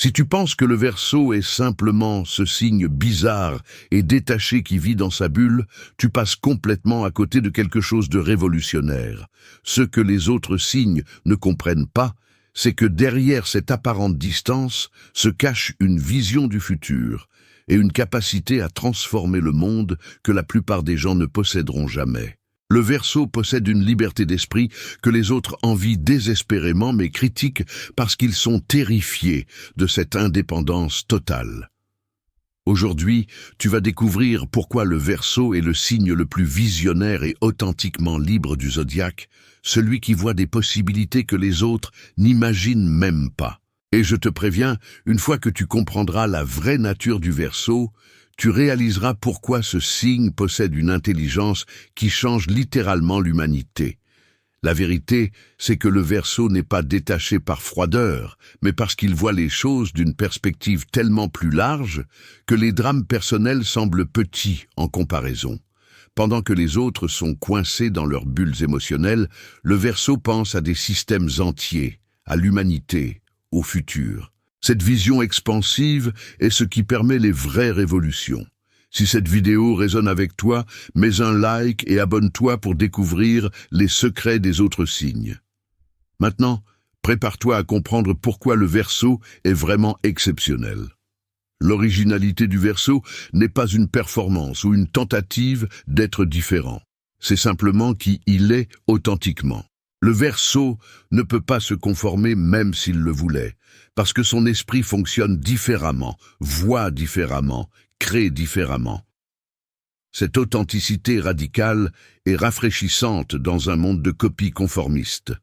Si tu penses que le Verseau est simplement ce signe bizarre et détaché qui vit dans sa bulle, tu passes complètement à côté de quelque chose de révolutionnaire. Ce que les autres signes ne comprennent pas, c'est que derrière cette apparente distance se cache une vision du futur et une capacité à transformer le monde que la plupart des gens ne posséderont jamais. Le Verseau possède une liberté d'esprit que les autres envient désespérément mais critiquent parce qu'ils sont terrifiés de cette indépendance totale. Aujourd'hui, tu vas découvrir pourquoi le Verseau est le signe le plus visionnaire et authentiquement libre du zodiaque, celui qui voit des possibilités que les autres n'imaginent même pas. Et je te préviens, une fois que tu comprendras la vraie nature du Verseau, tu réaliseras pourquoi ce signe possède une intelligence qui change littéralement l'humanité. La vérité, c'est que le Verseau n'est pas détaché par froideur, mais parce qu'il voit les choses d'une perspective tellement plus large que les drames personnels semblent petits en comparaison. Pendant que les autres sont coincés dans leurs bulles émotionnelles, le Verseau pense à des systèmes entiers, à l'humanité, au futur. Cette vision expansive est ce qui permet les vraies révolutions. Si cette vidéo résonne avec toi, mets un like et abonne-toi pour découvrir les secrets des autres signes. Maintenant, prépare-toi à comprendre pourquoi le Verseau est vraiment exceptionnel. L'originalité du Verseau n'est pas une performance ou une tentative d'être différent. C'est simplement qui il est authentiquement. Le Verseau ne peut pas se conformer même s'il le voulait, parce que son esprit fonctionne différemment, voit différemment, crée différemment. Cette authenticité radicale est rafraîchissante dans un monde de copies conformistes.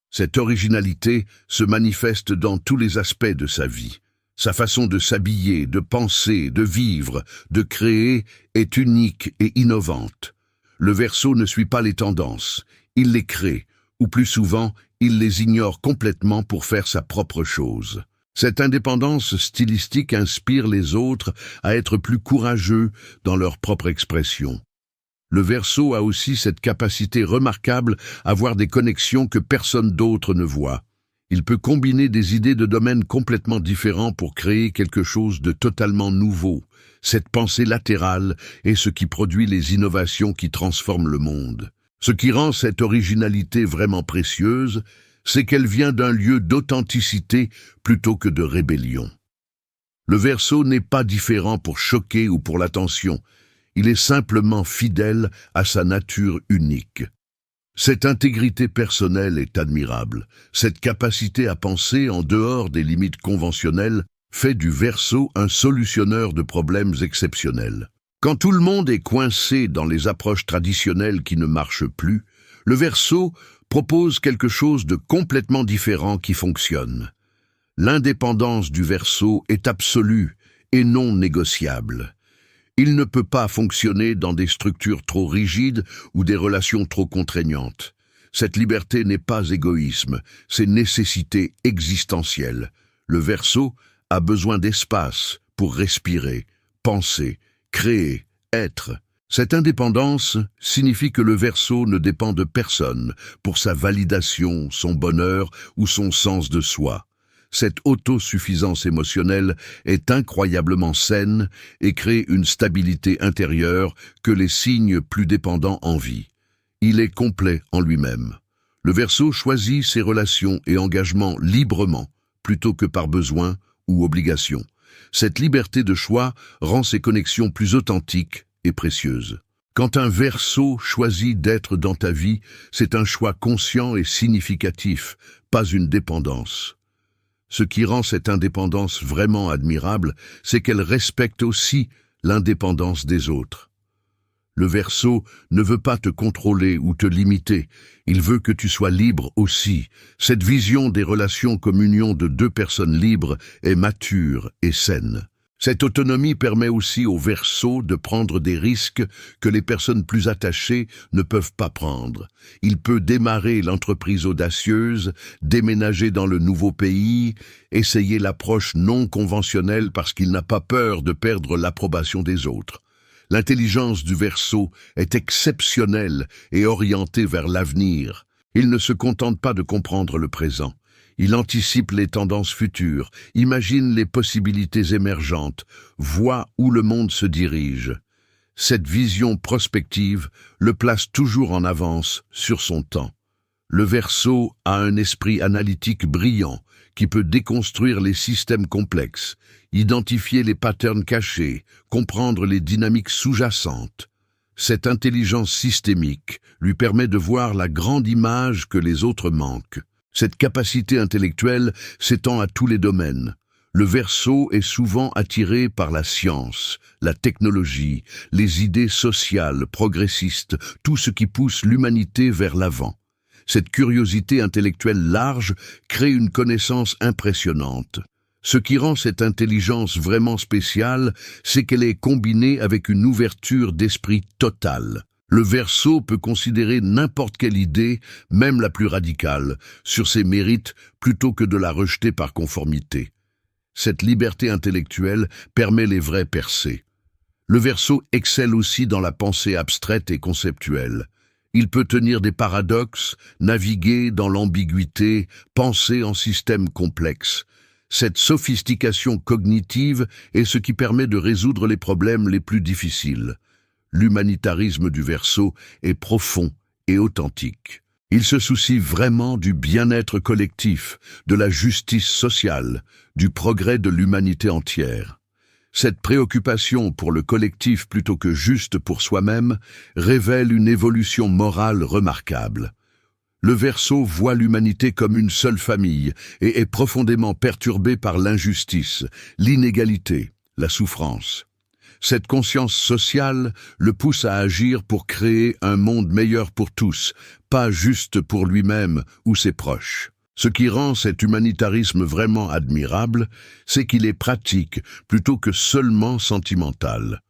Cette originalité se manifeste dans tous les aspects de sa vie. Sa façon de s'habiller, de penser, de vivre, de créer est unique et innovante. Le Verseau ne suit pas les tendances, il les crée, ou plus souvent, il les ignore complètement pour faire sa propre chose. Cette indépendance stylistique inspire les autres à être plus courageux dans leur propre expression. Le Verseau a aussi cette capacité remarquable à voir des connexions que personne d'autre ne voit. Il peut combiner des idées de domaines complètement différents pour créer quelque chose de totalement nouveau. Cette pensée latérale est ce qui produit les innovations qui transforment le monde. Ce qui rend cette originalité vraiment précieuse, c'est qu'elle vient d'un lieu d'authenticité plutôt que de rébellion. Le Verseau n'est pas différent pour choquer ou pour l'attention, il est simplement fidèle à sa nature unique. Cette intégrité personnelle est admirable. Cette capacité à penser en dehors des limites conventionnelles fait du Verseau un solutionneur de problèmes exceptionnels. Quand tout le monde est coincé dans les approches traditionnelles qui ne marchent plus, le Verseau propose quelque chose de complètement différent qui fonctionne. L'indépendance du Verseau est absolue et non négociable. Il ne peut pas fonctionner dans des structures trop rigides ou des relations trop contraignantes. Cette liberté n'est pas égoïsme, c'est nécessité existentielle. Le Verseau a besoin d'espace pour respirer, penser, créer, être. Cette indépendance signifie que le Verseau ne dépend de personne pour sa validation, son bonheur ou son sens de soi. Cette autosuffisance émotionnelle est incroyablement saine et crée une stabilité intérieure que les signes plus dépendants envient. Il est complet en lui-même. Le Verseau choisit ses relations et engagements librement, plutôt que par besoin ou obligation. Cette liberté de choix rend ses connexions plus authentiques et précieuses. Quand un Verseau choisit d'être dans ta vie, c'est un choix conscient et significatif, pas une dépendance. Ce qui rend cette indépendance vraiment admirable, c'est qu'elle respecte aussi l'indépendance des autres. Le Verseau ne veut pas te contrôler ou te limiter, il veut que tu sois libre aussi. Cette vision des relations comme union de deux personnes libres est mature et saine. Cette autonomie permet aussi au Verseau de prendre des risques que les personnes plus attachées ne peuvent pas prendre. Il peut démarrer l'entreprise audacieuse, déménager dans le nouveau pays, essayer l'approche non conventionnelle parce qu'il n'a pas peur de perdre l'approbation des autres. L'intelligence du Verseau est exceptionnelle et orientée vers l'avenir. Il ne se contente pas de comprendre le présent. Il anticipe les tendances futures, imagine les possibilités émergentes, voit où le monde se dirige. Cette vision prospective le place toujours en avance sur son temps. Le Verseau a un esprit analytique brillant qui peut déconstruire les systèmes complexes, identifier les patterns cachés, comprendre les dynamiques sous-jacentes. Cette intelligence systémique lui permet de voir la grande image que les autres manquent. Cette capacité intellectuelle s'étend à tous les domaines. Le Verseau est souvent attiré par la science, la technologie, les idées sociales, progressistes, tout ce qui pousse l'humanité vers l'avant. Cette curiosité intellectuelle large crée une connaissance impressionnante. Ce qui rend cette intelligence vraiment spéciale, c'est qu'elle est combinée avec une ouverture d'esprit totale. Le Verseau peut considérer n'importe quelle idée, même la plus radicale, sur ses mérites plutôt que de la rejeter par conformité. Cette liberté intellectuelle permet les vraies percées. Le Verseau excelle aussi dans la pensée abstraite et conceptuelle. Il peut tenir des paradoxes, naviguer dans l'ambiguïté, penser en systèmes complexes. Cette sophistication cognitive est ce qui permet de résoudre les problèmes les plus difficiles. L'humanitarisme du Verseau est profond et authentique. Il se soucie vraiment du bien-être collectif, de la justice sociale, du progrès de l'humanité entière. Cette préoccupation pour le collectif plutôt que juste pour soi-même révèle une évolution morale remarquable. Le Verseau voit l'humanité comme une seule famille et est profondément perturbé par l'injustice, l'inégalité, la souffrance. Cette conscience sociale le pousse à agir pour créer un monde meilleur pour tous, pas juste pour lui-même ou ses proches. Ce qui rend cet humanitarisme vraiment admirable, c'est qu'il est pratique plutôt que seulement sentimental.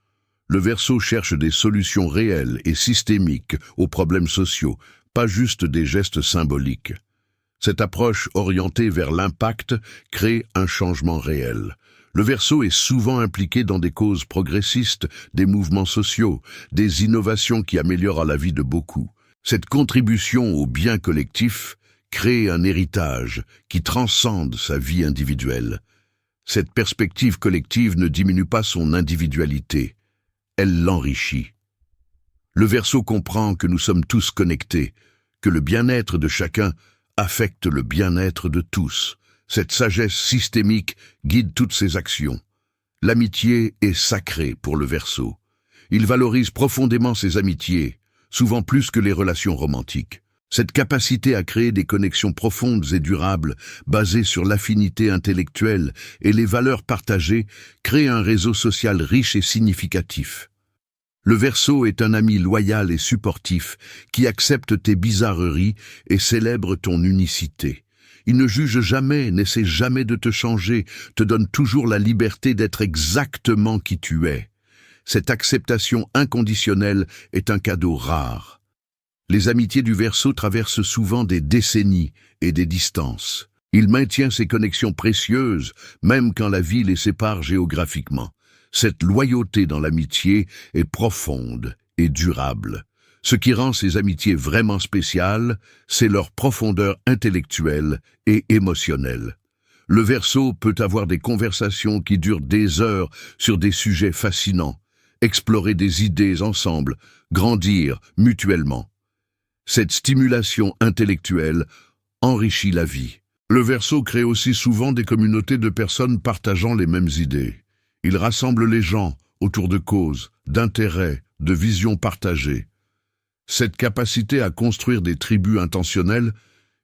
Le Verseau cherche des solutions réelles et systémiques aux problèmes sociaux, pas juste des gestes symboliques. Cette approche orientée vers l'impact crée un changement réel. Le Verseau est souvent impliqué dans des causes progressistes, des mouvements sociaux, des innovations qui améliorent la vie de beaucoup. Cette contribution au bien collectif crée un héritage qui transcende sa vie individuelle. Cette perspective collective ne diminue pas son individualité, elle l'enrichit. Le Verseau comprend que nous sommes tous connectés, que le bien-être de chacun affecte le bien-être de tous. Cette sagesse systémique guide toutes ses actions. L'amitié est sacrée pour le Verseau. Il valorise profondément ses amitiés, souvent plus que les relations romantiques. Cette capacité à créer des connexions profondes et durables, basées sur l'affinité intellectuelle et les valeurs partagées, crée un réseau social riche et significatif. Le Verseau est un ami loyal et supportif qui accepte tes bizarreries et célèbre ton unicité. Il ne juge jamais, n'essaie jamais de te changer, te donne toujours la liberté d'être exactement qui tu es. Cette acceptation inconditionnelle est un cadeau rare. Les amitiés du Verseau traversent souvent des décennies et des distances. Il maintient ses connexions précieuses, même quand la vie les sépare géographiquement. Cette loyauté dans l'amitié est profonde et durable. Ce qui rend ces amitiés vraiment spéciales, c'est leur profondeur intellectuelle et émotionnelle. Le Verseau peut avoir des conversations qui durent des heures sur des sujets fascinants, explorer des idées ensemble, grandir mutuellement. Cette stimulation intellectuelle enrichit la vie. Le Verseau crée aussi souvent des communautés de personnes partageant les mêmes idées. Il rassemble les gens autour de causes, d'intérêts, de visions partagées. Cette capacité à construire des tribus intentionnelles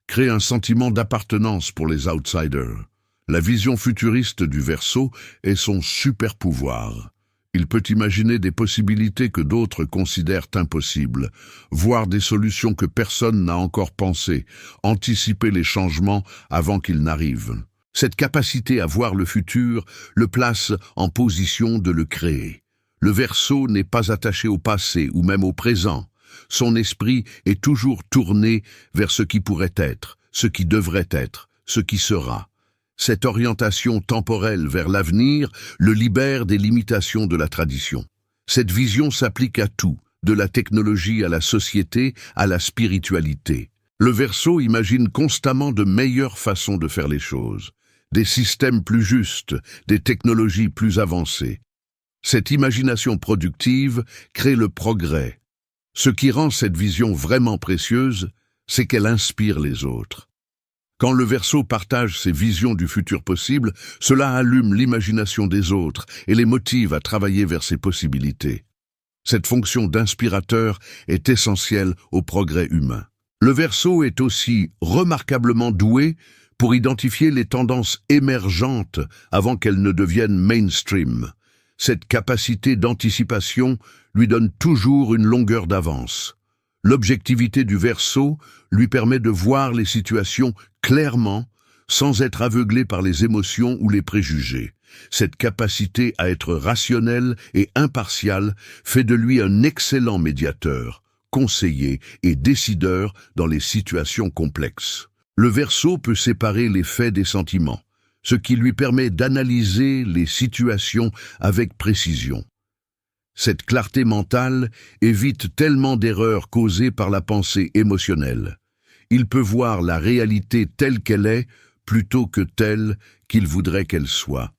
crée un sentiment d'appartenance pour les outsiders. La vision futuriste du Verseau est son super pouvoir. Il peut imaginer des possibilités que d'autres considèrent impossibles, voir des solutions que personne n'a encore pensées, anticiper les changements avant qu'ils n'arrivent. Cette capacité à voir le futur le place en position de le créer. Le Verseau n'est pas attaché au passé ou même au présent. Son esprit est toujours tourné vers ce qui pourrait être, ce qui devrait être, ce qui sera. Cette orientation temporelle vers l'avenir le libère des limitations de la tradition. Cette vision s'applique à tout, de la technologie à la société, à la spiritualité. Le Verseau imagine constamment de meilleures façons de faire les choses, des systèmes plus justes, des technologies plus avancées. Cette imagination productive crée le progrès. Ce qui rend cette vision vraiment précieuse, c'est qu'elle inspire les autres. Quand le Verseau partage ses visions du futur possible, cela allume l'imagination des autres et les motive à travailler vers ces possibilités. Cette fonction d'inspirateur est essentielle au progrès humain. Le Verseau est aussi remarquablement doué pour identifier les tendances émergentes avant qu'elles ne deviennent mainstream. Cette capacité d'anticipation lui donne toujours une longueur d'avance. L'objectivité du Verseau lui permet de voir les situations clairement, sans être aveuglé par les émotions ou les préjugés. Cette capacité à être rationnel et impartial fait de lui un excellent médiateur, conseiller et décideur dans les situations complexes. Le Verseau peut séparer les faits des sentiments, ce qui lui permet d'analyser les situations avec précision. Cette clarté mentale évite tellement d'erreurs causées par la pensée émotionnelle. Il peut voir la réalité telle qu'elle est plutôt que telle qu'il voudrait qu'elle soit.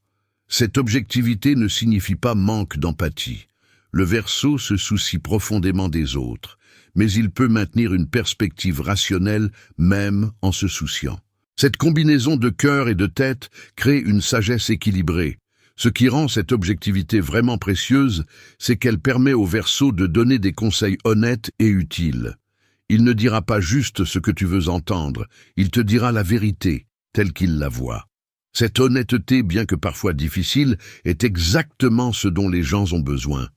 Cette objectivité ne signifie pas manque d'empathie. Le Verseau se soucie profondément des autres, mais il peut maintenir une perspective rationnelle même en se souciant. Cette combinaison de cœur et de tête crée une sagesse équilibrée. Ce qui rend cette objectivité vraiment précieuse, c'est qu'elle permet au Verseau de donner des conseils honnêtes et utiles. Il ne dira pas juste ce que tu veux entendre, il te dira la vérité, telle qu'il la voit. Cette honnêteté, bien que parfois difficile, est exactement ce dont les gens ont besoin.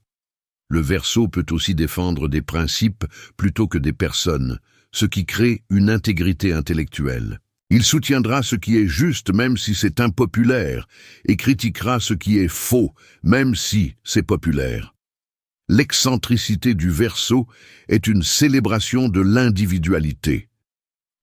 Le Verseau peut aussi défendre des principes plutôt que des personnes, ce qui crée une intégrité intellectuelle. Il soutiendra ce qui est juste même si c'est impopulaire et critiquera ce qui est faux même si c'est populaire. L'excentricité du Verseau est une célébration de l'individualité.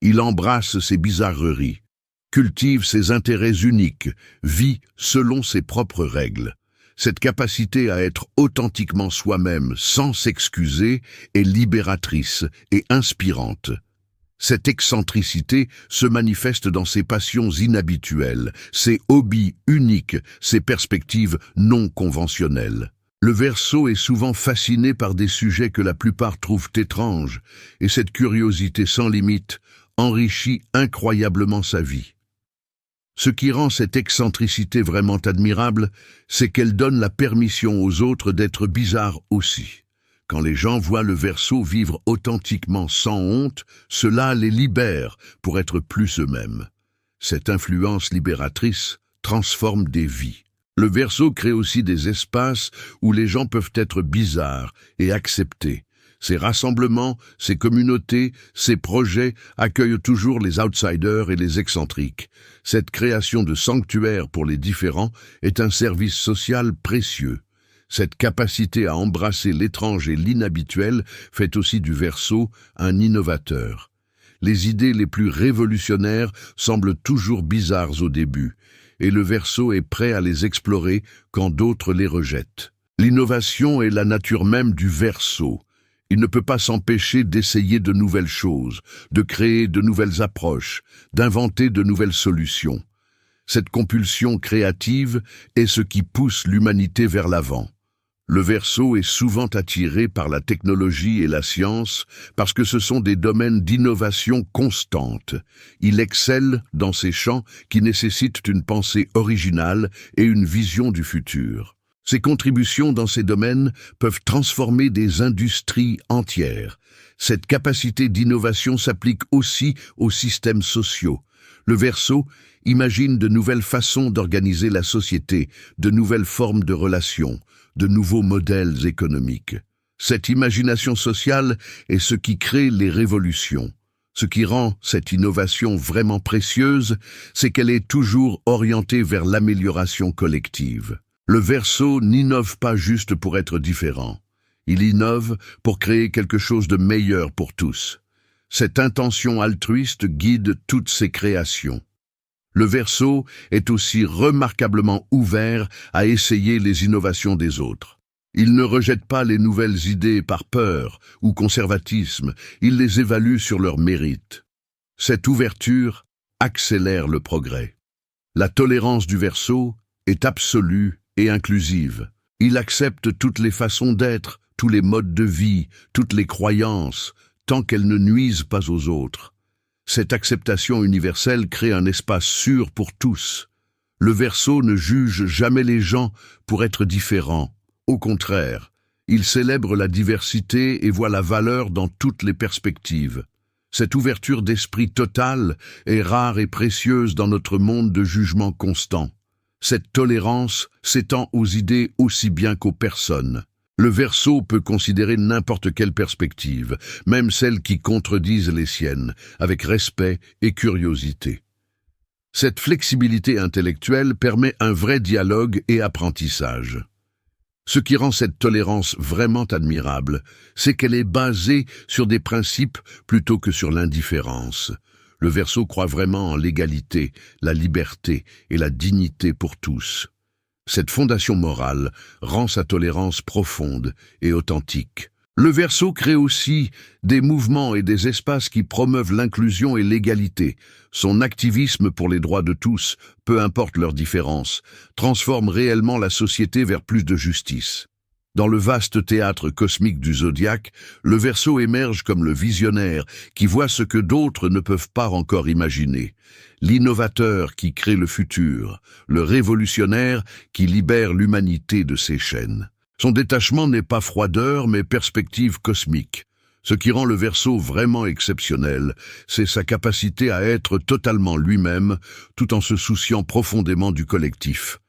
Il embrasse ses bizarreries, cultive ses intérêts uniques, vit selon ses propres règles. Cette capacité à être authentiquement soi-même sans s'excuser est libératrice et inspirante. Cette excentricité se manifeste dans ses passions inhabituelles, ses hobbies uniques, ses perspectives non conventionnelles. Le Verseau est souvent fasciné par des sujets que la plupart trouvent étranges, et cette curiosité sans limite enrichit incroyablement sa vie. Ce qui rend cette excentricité vraiment admirable, c'est qu'elle donne la permission aux autres d'être bizarres aussi. Quand les gens voient le Verseau vivre authentiquement sans honte, cela les libère pour être plus eux-mêmes. Cette influence libératrice transforme des vies. Le Verseau crée aussi des espaces où les gens peuvent être bizarres et acceptés. Ces rassemblements, ces communautés, ces projets accueillent toujours les outsiders et les excentriques. Cette création de sanctuaires pour les différents est un service social précieux. Cette capacité à embrasser l'étrange et l'inhabituel fait aussi du Verseau un innovateur. Les idées les plus révolutionnaires semblent toujours bizarres au début, et le Verseau est prêt à les explorer quand d'autres les rejettent. L'innovation est la nature même du Verseau. Il ne peut pas s'empêcher d'essayer de nouvelles choses, de créer de nouvelles approches, d'inventer de nouvelles solutions. Cette compulsion créative est ce qui pousse l'humanité vers l'avant. Le Verseau est souvent attiré par la technologie et la science parce que ce sont des domaines d'innovation constante. Il excelle dans ces champs qui nécessitent une pensée originale et une vision du futur. Ses contributions dans ces domaines peuvent transformer des industries entières. Cette capacité d'innovation s'applique aussi aux systèmes sociaux. Le Verseau imagine de nouvelles façons d'organiser la société, de nouvelles formes de relations, de nouveaux modèles économiques. Cette imagination sociale est ce qui crée les révolutions. Ce qui rend cette innovation vraiment précieuse, c'est qu'elle est toujours orientée vers l'amélioration collective. Le Verseau n'innove pas juste pour être différent. Il innove pour créer quelque chose de meilleur pour tous. Cette intention altruiste guide toutes ses créations. Le Verseau est aussi remarquablement ouvert à essayer les innovations des autres. Il ne rejette pas les nouvelles idées par peur ou conservatisme, il les évalue sur leur mérite. Cette ouverture accélère le progrès. La tolérance du Verseau est absolue et inclusive. Il accepte toutes les façons d'être, tous les modes de vie, toutes les croyances, tant qu'elles ne nuisent pas aux autres. Cette acceptation universelle crée un espace sûr pour tous. Le Verseau ne juge jamais les gens pour être différents. Au contraire, il célèbre la diversité et voit la valeur dans toutes les perspectives. Cette ouverture d'esprit totale est rare et précieuse dans notre monde de jugement constant. Cette tolérance s'étend aux idées aussi bien qu'aux personnes. Le Verseau peut considérer n'importe quelle perspective, même celles qui contredisent les siennes, avec respect et curiosité. Cette flexibilité intellectuelle permet un vrai dialogue et apprentissage. Ce qui rend cette tolérance vraiment admirable, c'est qu'elle est basée sur des principes plutôt que sur l'indifférence. Le Verseau croit vraiment en l'égalité, la liberté et la dignité pour tous. Cette fondation morale rend sa tolérance profonde et authentique. Le Verseau crée aussi des mouvements et des espaces qui promeuvent l'inclusion et l'égalité. Son activisme pour les droits de tous, peu importe leurs différences, transforme réellement la société vers plus de justice. Dans le vaste théâtre cosmique du zodiaque, le Verseau émerge comme le visionnaire qui voit ce que d'autres ne peuvent pas encore imaginer. L'innovateur qui crée le futur, le révolutionnaire qui libère l'humanité de ses chaînes. Son détachement n'est pas froideur, mais perspective cosmique. Ce qui rend le Verseau vraiment exceptionnel, c'est sa capacité à être totalement lui-même, tout en se souciant profondément du collectif.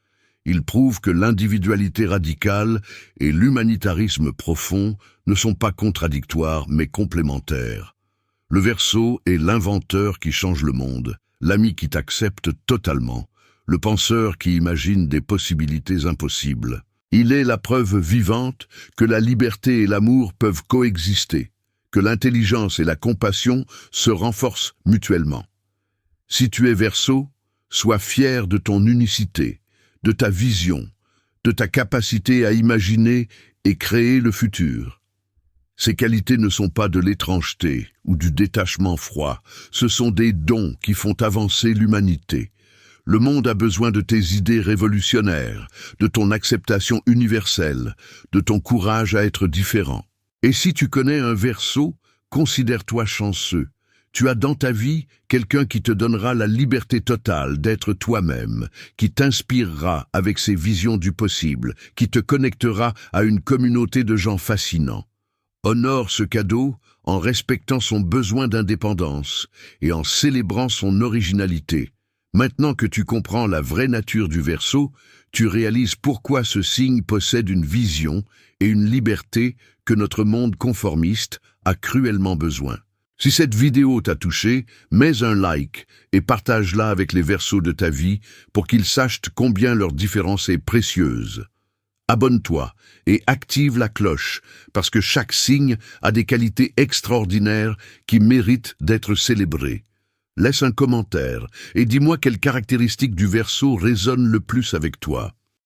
Il prouve que l'individualité radicale et l'humanitarisme profond ne sont pas contradictoires, mais complémentaires. Le Verseau est l'inventeur qui change le monde, l'ami qui t'accepte totalement, le penseur qui imagine des possibilités impossibles. Il est la preuve vivante que la liberté et l'amour peuvent coexister, que l'intelligence et la compassion se renforcent mutuellement. Si tu es Verseau, sois fier de ton unicité, de ta vision, de ta capacité à imaginer et créer le futur. Ces qualités ne sont pas de l'étrangeté ou du détachement froid, ce sont des dons qui font avancer l'humanité. Le monde a besoin de tes idées révolutionnaires, de ton acceptation universelle, de ton courage à être différent. Et si tu connais un Verseau, considère-toi chanceux. Tu as dans ta vie quelqu'un qui te donnera la liberté totale d'être toi-même, qui t'inspirera avec ses visions du possible, qui te connectera à une communauté de gens fascinants. Honore ce cadeau en respectant son besoin d'indépendance et en célébrant son originalité. Maintenant que tu comprends la vraie nature du Verseau, tu réalises pourquoi ce signe possède une vision et une liberté que notre monde conformiste a cruellement besoin. Si cette vidéo t'a touché, mets un like et partage-la avec les Verseaux de ta vie pour qu'ils sachent combien leur différence est précieuse. Abonne-toi et active la cloche parce que chaque signe a des qualités extraordinaires qui méritent d'être célébrées. Laisse un commentaire et dis-moi quelles caractéristiques du Verseau résonnent le plus avec toi.